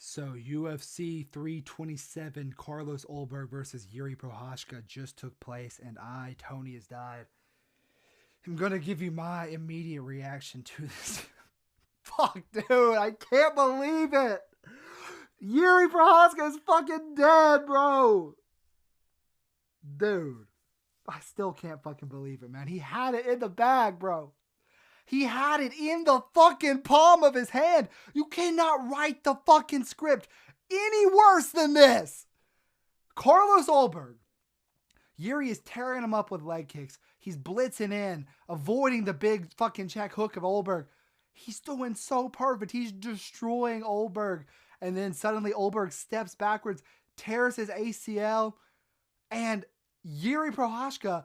So UFC 327 Carlos Ulberg versus Jiri Prochazka just took place, and I, Tony, has died. I'm gonna give you my immediate reaction to this. Fuck, dude, I can't believe it. Jiri Prochazka is fucking dead, bro. Dude, I still can't fucking believe it, man. He had it in the bag, bro. He had it in the fucking palm of his hand. You cannot write the fucking script any worse than this. Carlos Ulberg. Jiri is tearing him up with leg kicks. He's blitzing in, avoiding the big fucking check hook of Ulberg. He's doing so perfect. He's destroying Ulberg. And then suddenly Ulberg steps backwards, tears his ACL, and Jiri Prochazka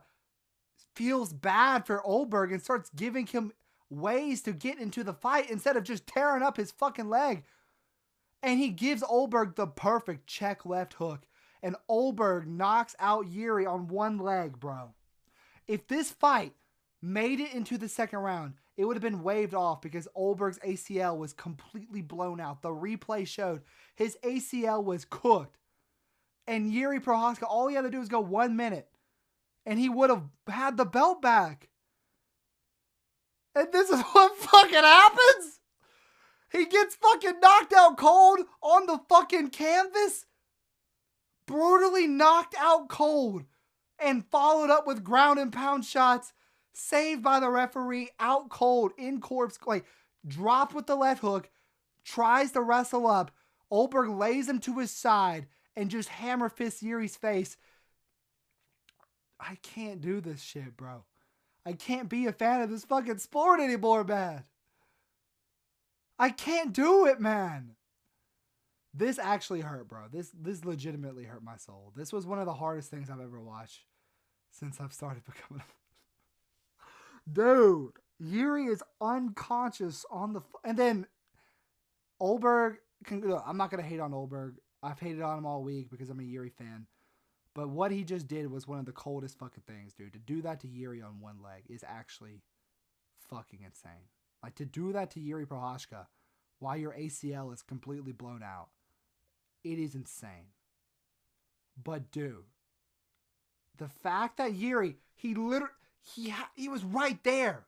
feels bad for Ulberg and starts giving him ways to get into the fight instead of just tearing up his fucking leg. And he gives Ulberg the perfect check left hook. And Ulberg knocks out Jiri on one leg, bro. If this fight made it into the second round, it would have been waved off because Ulberg's ACL was completely blown out. The replay showed his ACL was cooked. And Jiri Prochazka, all he had to do was go 1 minute. And he would have had the belt back. And this is what fucking happens? He gets fucking knocked out cold on the fucking canvas. Brutally knocked out cold. And followed up with ground and pound shots. Saved by the referee. Out cold. In corpse. Like, dropped with the left hook. Tries to wrestle up. Ulberg lays him to his side. And just hammer fists Jiri's face. I can't do this shit, bro. I can't be a fan of this fucking sport anymore, man. I can't do it, man. This actually hurt, bro. This legitimately hurt my soul. This was one of the hardest things I've ever watched since I've started becoming Dude, Jiri is unconscious on the... And then Ulberg... Look, I'm not going to hate on Ulberg. I've hated on him all week because I'm a Jiri fan. But what he just did was one of the coldest fucking things, dude. To do that to Jiri on one leg is actually fucking insane. Like, to do that to Jiri Prochazka while your ACL is completely blown out, it is insane. But, dude, the fact that Jiri, he was right there.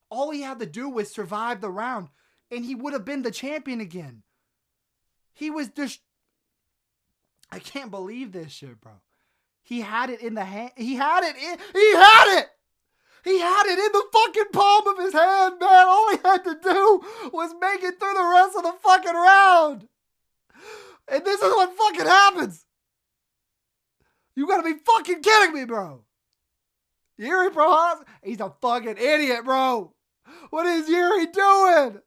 All he had to do was survive the round, and he would have been the champion again. He was just... I can't believe this shit, bro. He had it in the hand. He had it in the fucking palm of his hand, man. All he had to do was make it through the rest of the fucking round. And this is what fucking happens. You gotta be fucking kidding me, bro. Jiri Prochazka, he's a fucking idiot, bro. What is Jiri doing?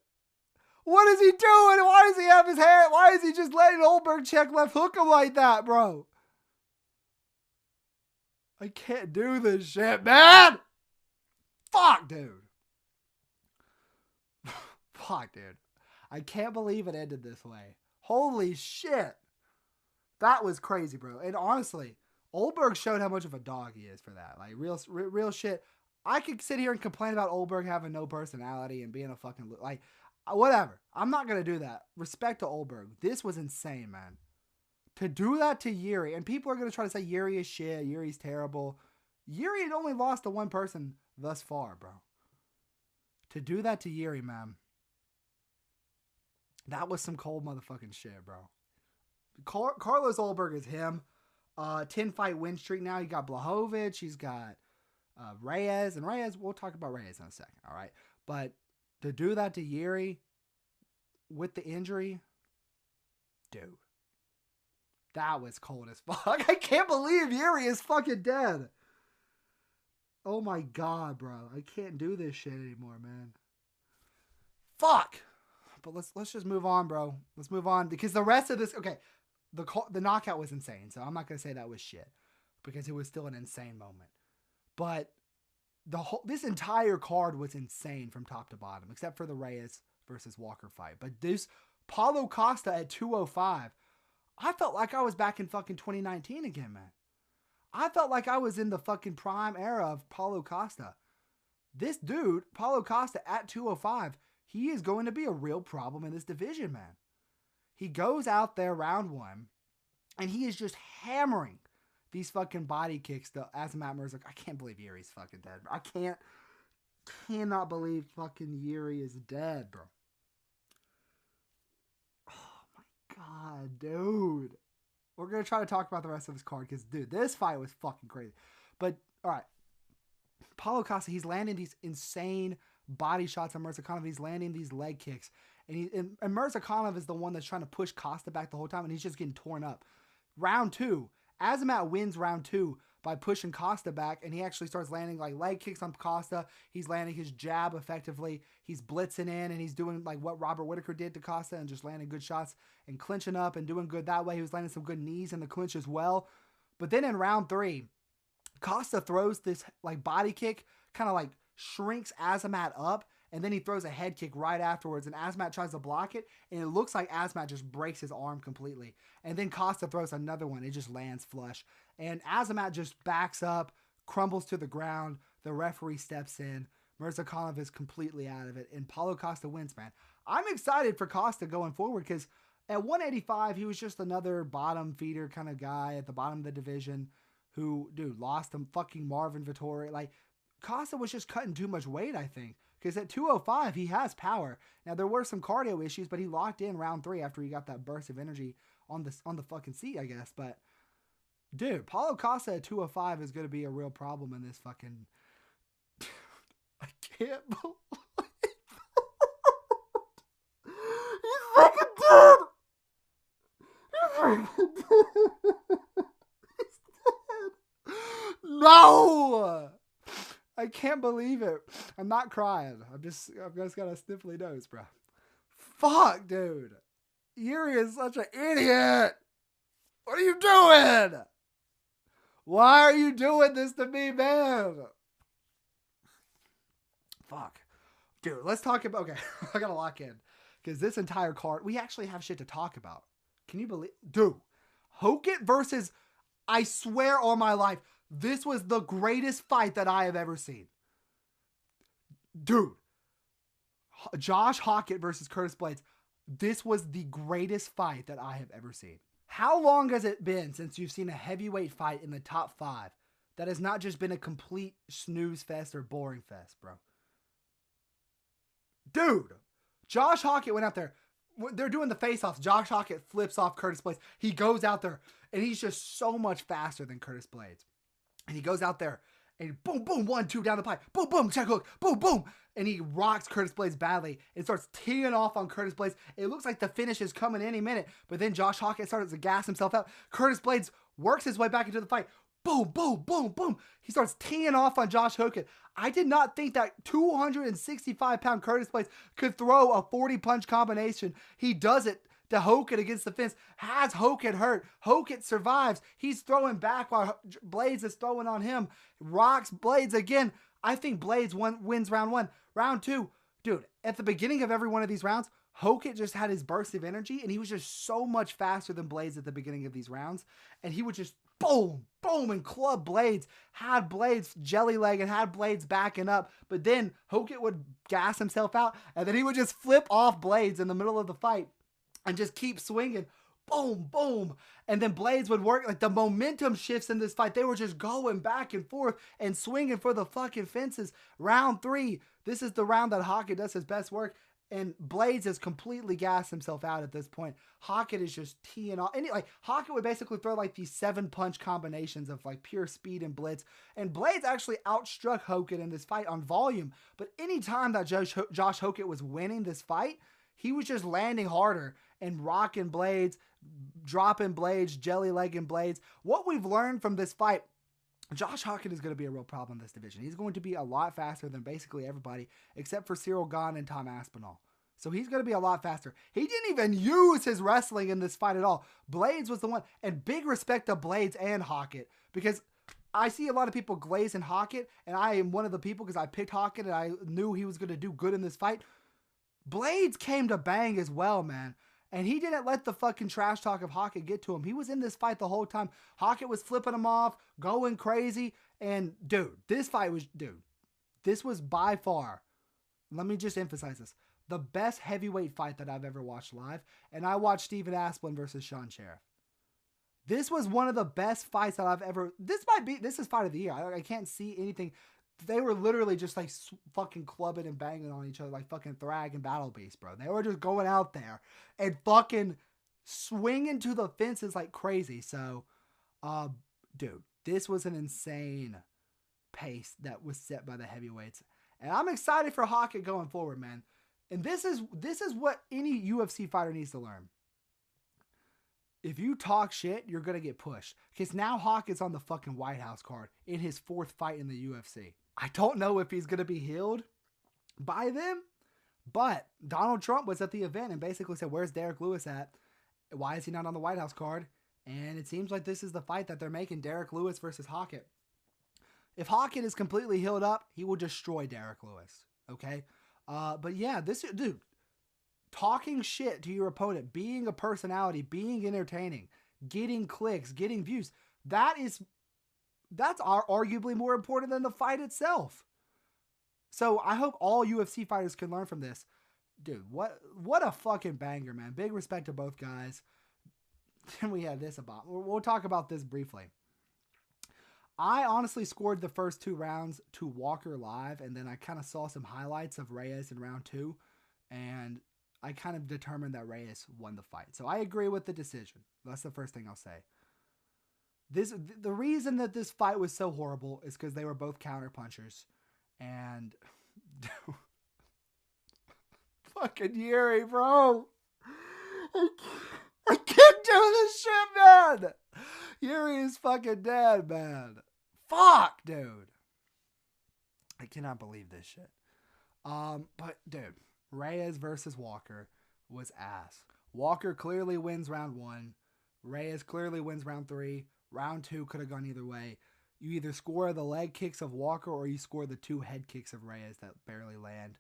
What is he doing? Why does he have his hand? Why is he just letting Ulberg check left hook him like that, bro? I can't do this shit, man. Fuck, dude. Fuck, dude. I can't believe it ended this way. Holy shit. That was crazy, bro. And honestly, Ulberg showed how much of a dog he is for that. Like, real shit. I could sit here and complain about Ulberg having no personality and being a fucking... Like, whatever. I'm not going to do that. Respect to Ulberg. This was insane, man. To do that to Jiri, and people are going to try to say Jiri is shit, Jiri's terrible. Jiri had only lost to one person thus far, bro. To do that to Jiri, man. That was some cold motherfucking shit, bro. Carlos Ulberg is him. 10-fight win streak now. You got Blachowicz. He's got Reyes. And Reyes, we'll talk about Reyes in a second, all right? But to do that to Jiri with the injury, dude. That was cold as fuck. I can't believe Jiri is fucking dead. Oh my god, bro. I can't do this shit anymore, man. Fuck. But let's just move on, bro. Let's move on because the rest of this, okay, the knockout was insane. So I'm not gonna say that was shit because it was still an insane moment. But this entire card was insane from top to bottom, except for the Reyes versus Walker fight. But this Paulo Costa at 205. I felt like I was back in fucking 2019 again, man. I felt like I was in the fucking prime era of Paulo Costa. This dude, Paulo Costa at 205, he is going to be a real problem in this division, man. He goes out there round 1, and he is just hammering these fucking body kicks to Azamat Murza. I can't believe Jiri's fucking dead, bro. I cannot believe fucking Jiri is dead, bro. Oh my god, dude. We're going to try to talk about the rest of his card because, dude, this fight was fucking crazy. But, all right. Paulo Costa, he's landing these insane body shots on Mirzakhanov. He's landing these leg kicks. And Mirzakhanov is the one that's trying to push Costa back the whole time, and he's just getting torn up. Round 2, Azamat wins round 2 by pushing Costa back, and he actually starts landing like leg kicks on Costa. He's landing his jab effectively. He's blitzing in, and he's doing like what Robert Whitaker did to Costa and just landing good shots and clinching up and doing good that way. He was landing some good knees in the clinch as well. But then in round 3, Costa throws this like body kick, kind of like shrinks Azamat up, and then he throws a head kick right afterwards, and Azamat tries to block it, and it looks like Azamat just breaks his arm completely. And then Costa throws another one. It just lands flush. And Azamat just backs up, crumbles to the ground. The referee steps in. Mirzakhanov is completely out of it, and Paulo Costa wins, man. I'm excited for Costa going forward because at 185, he was just another bottom feeder kind of guy at the bottom of the division who, dude, lost to fucking Marvin Vettori. Like, Costa was just cutting too much weight, I think. Because at 205, he has power. Now, there were some cardio issues, but he locked in round 3 after he got that burst of energy on the fucking seat, I guess. But, dude, Paulo Costa at 205 is going to be a real problem in this fucking... I can't believe he's fucking dead! He's fucking dead! He's dead! No! I can't believe it. I'm not crying. I've just got a sniffly nose, bro. Fuck, dude. Jiri is such an idiot. What are you doing? Why are you doing this to me, man? Fuck. Dude, let's talk about... Okay, I gotta lock in. Because this entire card... We actually have shit to talk about. Can you believe... Dude. Hokit versus... I swear on my life... This was the greatest fight that I have ever seen. Dude. Josh Hokit versus Curtis Blades. This was the greatest fight that I have ever seen. How long has it been since you've seen a heavyweight fight in the top 5 that has not just been a complete snooze fest or boring fest, bro? Dude. Josh Hokit went out there. They're doing the face-offs. Josh Hokit flips off Curtis Blades. He goes out there, and he's just so much faster than Curtis Blades. And he goes out there and boom, boom, 1-2 down the pipe. Boom, boom, check hook. Boom, boom. And he rocks Curtis Blades badly and starts teeing off on Curtis Blades. It looks like the finish is coming any minute. But then Josh Hokit starts to gas himself out. Curtis Blades works his way back into the fight. Boom, boom, boom, boom. He starts teeing off on Josh Hokit. I did not think that 265-pound Curtis Blades could throw a 40-punch combination. He does it. To Hokit against the fence, has Hokit hurt. Hokit survives. He's throwing back while Blades is throwing on him. Rocks Blades again. I think Blades wins round 1. Round 2, dude, at the beginning of every one of these rounds, Hokit just had his burst of energy, and he was just so much faster than Blades at the beginning of these rounds. And he would just boom, boom, and club Blades. Had Blades jelly leg and had Blades backing up. But then Hokit would gas himself out, and then he would just flip off Blades in the middle of the fight. And just keep swinging. Boom, boom. And then Blades would work. Like the momentum shifts in this fight. They were just going back and forth and swinging for the fucking fences. Round 3. This is the round that Hokit does his best work. And Blades has completely gassed himself out at this point. Hokit is just teeing off. And like Hokit would basically throw like these 7-punch combinations of like pure speed and blitz. And Blades actually outstruck Hokit in this fight on volume. But anytime that Josh Hokit was winning this fight, he was just landing harder and rocking Blades, dropping Blades, jelly legging Blades. What we've learned from this fight, Josh Hokit is going to be a real problem in this division. He's going to be a lot faster than basically everybody except for Cyril Gane and Tom Aspinall. So he's going to be a lot faster. He didn't even use his wrestling in this fight at all. Blades was the one. And big respect to Blades and Hokit because I see a lot of people glazing Hokit, and I am one of the people because I picked Hokit and I knew he was going to do good in this fight. Blades came to bang as well, man. And he didn't let the fucking trash talk of Hokit get to him. He was in this fight the whole time. Hokit was flipping him off, going crazy. And, dude, this fight was, this was by far, let me just emphasize this, the best heavyweight fight that I've ever watched live, and I watched Stephen Asplin versus Sean Sheriff. This was one of the best fights that I've ever. This is fight of the year. I can't see anything. They were literally just like fucking clubbing and banging on each other like fucking Thrag and Battle Beast, bro. They were just going out there and fucking swinging to the fences like crazy. So, dude, this was an insane pace that was set by the heavyweights. And I'm excited for Hackett going forward, man. And this is what any UFC fighter needs to learn. If you talk shit, you're going to get pushed. Because now Hackett's on the fucking White House card in his 4th fight in the UFC. I don't know if he's going to be healed by them, but Donald Trump was at the event and basically said, where's Derek Lewis at? Why is he not on the White House card? And it seems like this is the fight that they're making, Derek Lewis versus Hackett. If Hackett is completely healed up, he will destroy Derek Lewis. Okay? But yeah, dude, talking shit to your opponent, being a personality, being entertaining, getting clicks, getting views, that's arguably more important than the fight itself. So I hope all UFC fighters can learn from this. Dude, what a fucking banger, man. Big respect to both guys. Then we had this about. We'll talk about this briefly. I honestly scored the first 2 rounds to Walker live, and then I kind of saw some highlights of Reyes in round 2, and I kind of determined that Reyes won the fight. So I agree with the decision. That's the first thing I'll say. The reason that this fight was so horrible is because they were both counter punchers, and fucking Jiri, bro. I can't do this shit, man. Jiri is fucking dead, man. Fuck, dude. I cannot believe this shit. But dude, Reyes versus Walker was ass. Walker clearly wins round 1. Reyes clearly wins round 3. Round 2 could have gone either way. You either score the leg kicks of Walker or you score the 2 head kicks of Reyes that barely land.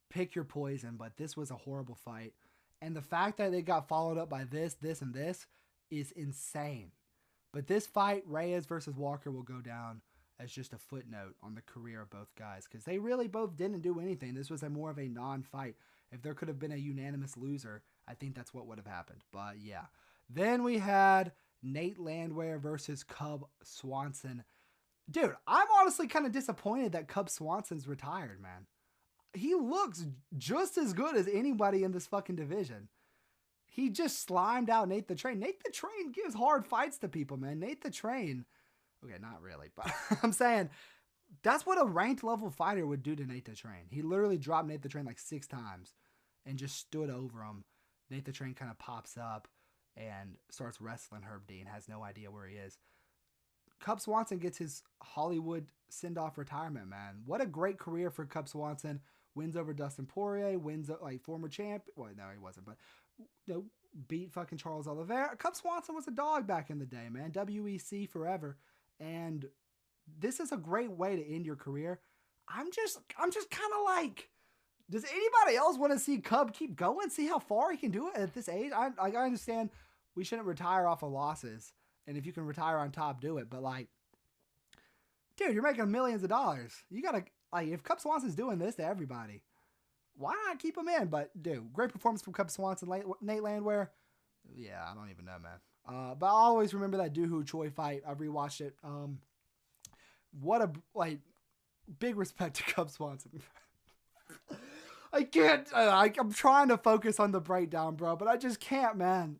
Pick your poison, but this was a horrible fight. And the fact that they got followed up by this, and this is insane. But this fight, Reyes versus Walker, will go down as just a footnote on the career of both guys. Because they really both didn't do anything. This was more of a non-fight. If there could have been a unanimous loser, I think that's what would have happened. But yeah. Then we had Nate Landwehr versus Cub Swanson. Dude, I'm honestly kind of disappointed that Cub Swanson's retired, man. He looks just as good as anybody in this fucking division. He just slimed out Nate the Train. Nate the Train gives hard fights to people, man. Nate the Train, okay, not really, but I'm saying that's what a ranked level fighter would do to Nate the Train. He literally dropped Nate the Train like 6 times and just stood over him. Nate the Train kind of pops up and starts wrestling Herb Dean, has no idea where he is. Cub Swanson gets his Hollywood send-off retirement, man. What a great career for Cub Swanson. Wins over Dustin Poirier, wins like former champ. Well, no, he wasn't, but beat fucking Charles Oliveira. Cub Swanson was a dog back in the day, man. WEC forever. And this is a great way to end your career. I'm just kind of like, does anybody else want to see Cub keep going? See how far he can do it at this age? I understand we shouldn't retire off of losses. And if you can retire on top, do it. But like, dude, you're making millions of dollars. You gotta, like, if Cub Swanson's doing this to everybody, why not keep him in? But dude, great performance from Cub Swanson. Nate Landwehr, yeah, I don't even know, man. But I always remember that Doohoo Choi fight. I rewatched it. What a big respect to Cub Swanson. I can't. I'm trying to focus on the breakdown, bro, but I just can't, man.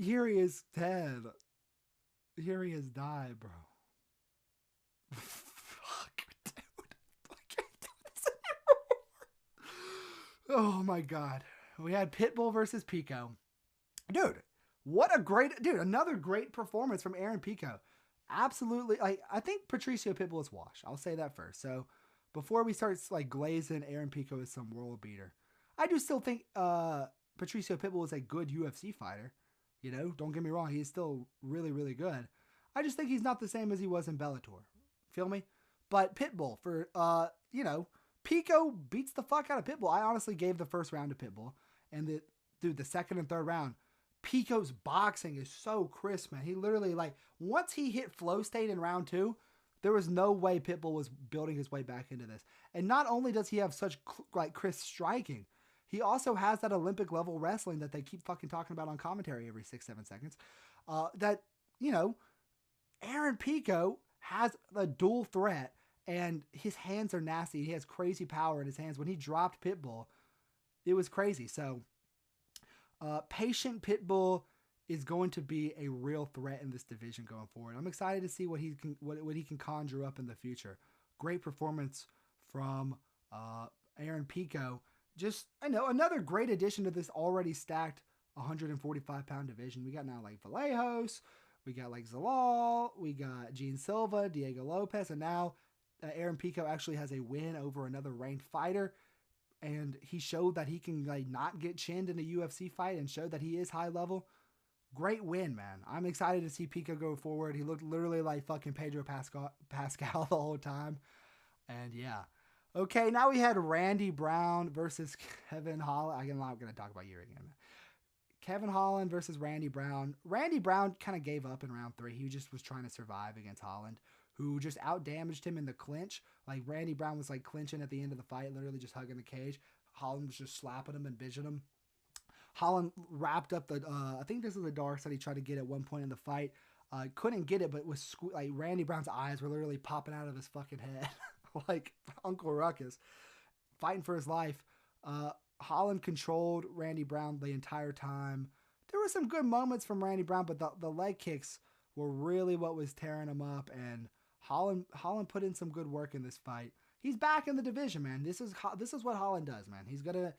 Jiri is dead. Jiri has died, bro. Fuck, dude. I can't do this anymore. Oh my god. We had Pitbull versus Pico. Dude, another great performance from Aaron Pico. Absolutely. I think Patricio Pitbull is washed. I'll say that first. So before we start like glazing Aaron Pico as some world beater, I do still think Patricio Pitbull is a good UFC fighter. You know, don't get me wrong. He's still really, really good. I just think he's not the same as he was in Bellator. Feel me? But Pitbull for, Pico beats the fuck out of Pitbull. I honestly gave the first round to Pitbull. And the second and third round, Pico's boxing is so crisp, man. He literally, once he hit flow state in round 2, There was no way Pitbull was building his way back into this. And not only does he have such like crisp striking, he also has that Olympic level wrestling that they keep fucking talking about on commentary every 6-7 seconds. That, you know, Aaron Pico has a dual threat, and his hands are nasty. He has crazy power in his hands. When he dropped Pitbull, it was crazy. So, patient Pitbull is going to be a real threat in this division going forward. I'm excited to see what he can conjure up in the future. Great performance from Aaron Pico. Just, I know, another great addition to this already stacked 145-pound division. We got now like Vallejos, we got like Zalal, we got Gene Silva, Diego Lopez, and now Aaron Pico actually has a win over another ranked fighter. And he showed that he can like not get chinned in a UFC fight and showed that he is high level. Great win, man. I'm excited to see Pico go forward. He looked literally like fucking Pedro Pascal the whole time. And yeah. Okay, now we had Randy Brown versus Kevin Holland. I'm not going to talk about Jiri again, man. Kevin Holland versus Randy Brown. Randy Brown kind of gave up in round 3. He just was trying to survive against Holland, who just out-damaged him in the clinch. Like, Randy Brown was, like, clinching at the end of the fight, literally just hugging the cage. Holland was just slapping him and bitching him. Holland wrapped up the, I think this is the darks that he tried to get at one point in the fight. Couldn't get it, but was like Randy Brown's eyes were literally popping out of his fucking head. Like Uncle Ruckus. Fighting for his life. Holland controlled Randy Brown the entire time. There were some good moments from Randy Brown, but the leg kicks were really what was tearing him up. And Holland put in some good work in this fight. He's back in the division, man. This is what Holland does, man. He's gonna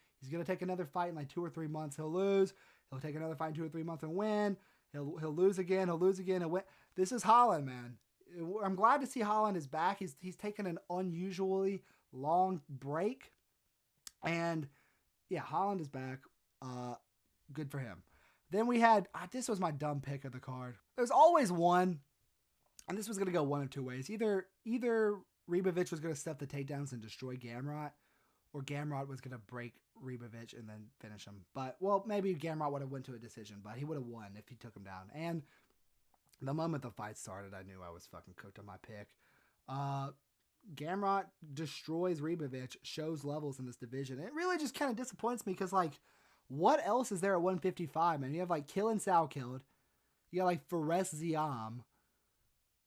take another fight in like 2 or 3 months. He'll lose. He'll take another fight in 2 or 3 months and win. He'll lose again. He'll lose again and win. This is Holland, man. I'm glad to see Holland is back. He's taken an unusually long break, and yeah, Holland is back. Good for him. Then we had this was my dumb pick of the card. There's always one, and this was gonna go one of two ways. Either Ribovic was going to step the takedowns and destroy Gamrot, or Gamrot was going to break Ribovic and then finish him. But, well, maybe Gamrot would have went to a decision, but he would have won if he took him down. And the moment the fight started, I knew I was fucking cooked on my pick. Gamrot destroys Ribovic, shows levels in this division. And it really just kind of disappoints me because, like, what else is there at 155, man? You have, like, Kill and Sal killed. You got, like, Fares Ziam.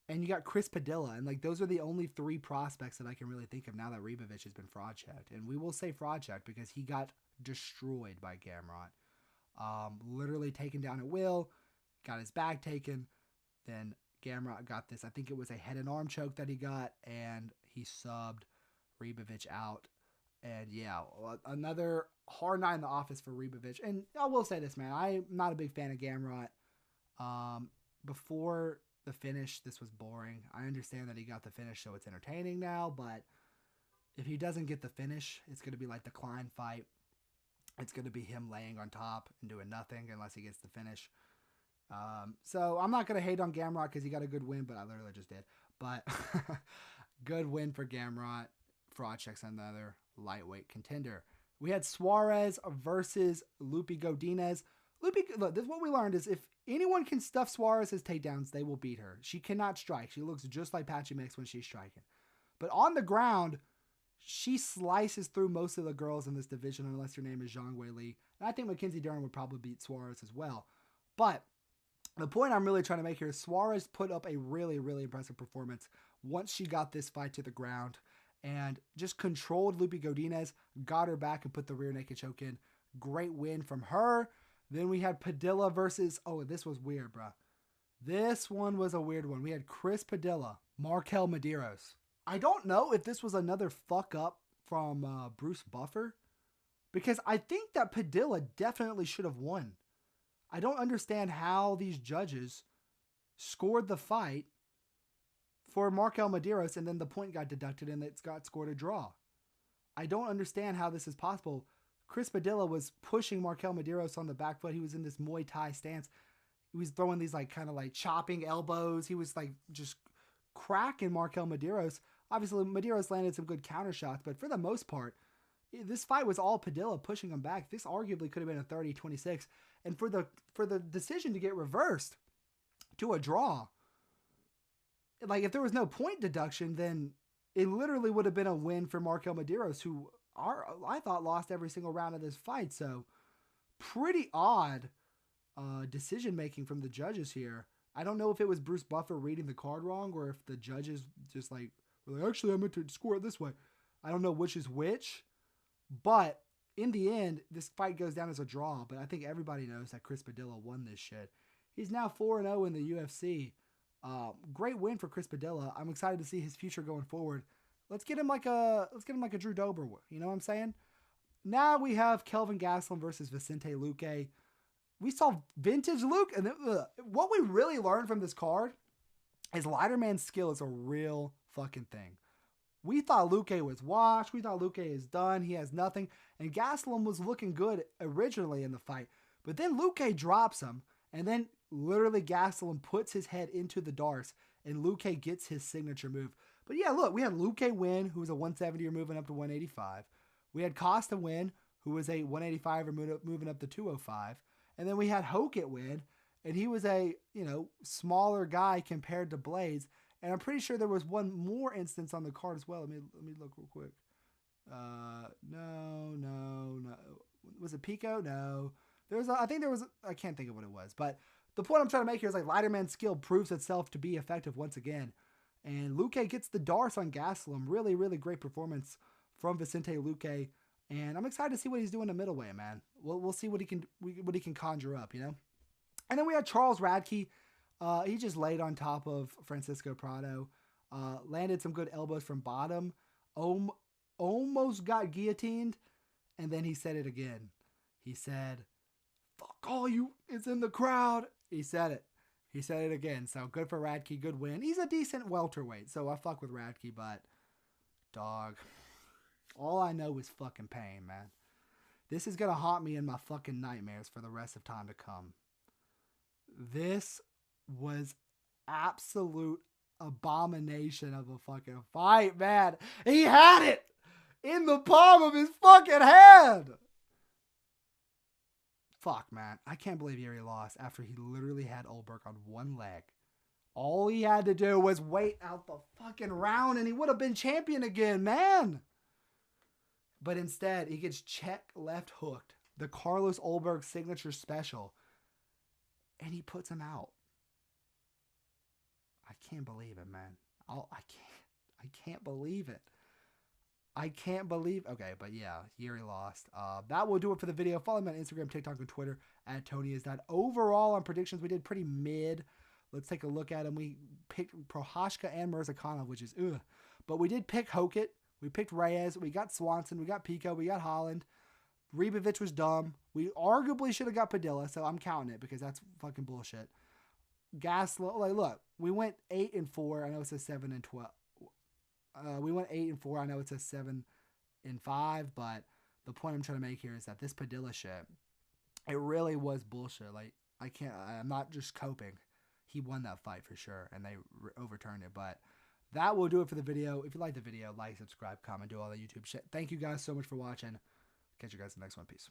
And you got Chris Padilla, and like those are the only 3 prospects that I can really think of now that Ribovic has been fraud checked. And we will say fraud checked because he got destroyed by Gamrot. Literally taken down at will, got his bag taken. Then Gamrot got this, I think it was a head and arm choke that he got, and he subbed Ribovic out. And yeah, another hard night in the office for Ribovic. And I will say this, man, I'm not a big fan of Gamrot. Before the finish, this was boring. I understand that he got the finish, so it's entertaining now, but if he doesn't get the finish, it's going to be like the Klein fight. It's going to be him laying on top and doing nothing unless he gets the finish. So I'm not going to hate on Gamrot because he got a good win, but I literally just did. But good win for Gamrot. Fraud checks another lightweight contender. We had Suarez versus Lupi Godinez. Look, this is what we learned is if anyone can stuff Suarez's takedowns, they will beat her. She cannot strike. She looks just like Patchy Mix when she's striking. But on the ground, she slices through most of the girls in this division unless your name is Zhang Wei Li. And I think Mackenzie Dern would probably beat Suarez as well. But the point I'm really trying to make here is Suarez put up a really, really impressive performance once she got this fight to the ground and just controlled Lupi Godinez, got her back and put the rear naked choke in. Great win from her. Then we had Padilla versus, this was weird, bro. This one was a weird one. We had Chris Padilla, Markel Medeiros. I don't know if this was another fuck up from Bruce Buffer, because I think that Padilla definitely should have won. I don't understand how these judges scored the fight for Markel Medeiros and then the point got deducted and it's got scored a draw. I don't understand how this is possible. Chris Padilla was pushing Markel Medeiros on the back foot. He was in this Muay Thai stance. He was throwing these like kind of like chopping elbows. He was like just cracking Markel Medeiros. Obviously, Medeiros landed some good counter shots, but for the most part, this fight was all Padilla pushing him back. This arguably could have been a 30-26. And for the decision to get reversed to a draw, like if there was no point deduction, then it literally would have been a win for Markel Medeiros, who I thought lost every single round of this fight. So pretty odd decision making from the judges here. I don't know if it was Bruce Buffer reading the card wrong or if the judges just like were like, actually I meant to score it this way. I don't know which is which, but in the end, this fight goes down as a draw. But I think everybody knows that Chris Padilla won this shit. He's now 4-0 in the UFC. Great win for Chris Padilla. I'm excited to see his future going forward. Let's get him like a Drew Dober. You know what I'm saying? Now we have Kelvin Gastelum versus Vicente Luque. We saw vintage Luke, and what we really learned from this card is lighter skill is a real fucking thing. We thought Luque was washed. We thought Luque is done. He has nothing. And Gastelum was looking good originally in the fight. But then Luque drops him. And then literally Gastelum puts his head into the darts. And Luque gets his signature move. But yeah, look, we had Luque win, who was a 170er moving up to 185. We had Costa win, who was a 185er moving up to 205. And then we had Hokett win. And he was a, smaller guy compared to Blades. And I'm pretty sure there was one more instance on the card as well. Let me look real quick. No. Was it Pico? No. I can't think of what it was. But the point I'm trying to make here is like lighter skill proves itself to be effective once again. And Luque gets the darts on Gastelum. Really, really great performance from Vicente Luque. And I'm excited to see what he's doing in the middleweight, man. We'll see what he can conjure up, And then we had Charles Radke. He just laid on top of Francisco Prado, landed some good elbows from bottom, almost got guillotined, and then he said it again. He said, "Fuck all you, it's in the crowd." He said it. He said it again. So good for Radke, good win. He's a decent welterweight, so I fuck with Radke, but dog, all I know is fucking pain, man. This is gonna haunt me in my fucking nightmares for the rest of time to come. This was absolute abomination of a fucking fight, man. He had it in the palm of his fucking hand. Fuck, man. I can't believe Jiri lost after he literally had Ulberg on one leg. All he had to do was wait out the fucking round and he would have been champion again, man. But instead, he gets check left hooked, the Carlos Ulberg signature special, and he puts him out. I can't believe it, man. I can't believe it. Okay, but yeah, Jiri lost. That will do it for the video. Follow me on Instagram, TikTok, and Twitter at TonyIsNot. Overall, on predictions, we did pretty mid. Let's take a look at them. We picked Prohashka and Mirzakhanov, which is ugh. But we did pick Hokett. We picked Reyes. We got Swanson. We got Pico. We got Holland. Ribovic was dumb. We arguably should have got Padilla, so I'm counting it because that's fucking bullshit. Gastelum, like, look, we went 8-4. I know it says 7-12. We went 8-4. I know it says 7-5, but the point I'm trying to make here is that this Padilla shit, it really was bullshit. Like, I'm not just coping. He won that fight for sure, and they overturned it. But that will do it for the video. If you like the video, like, subscribe, comment, do all the YouTube shit. Thank you guys so much for watching. Catch you guys in the next one. Peace.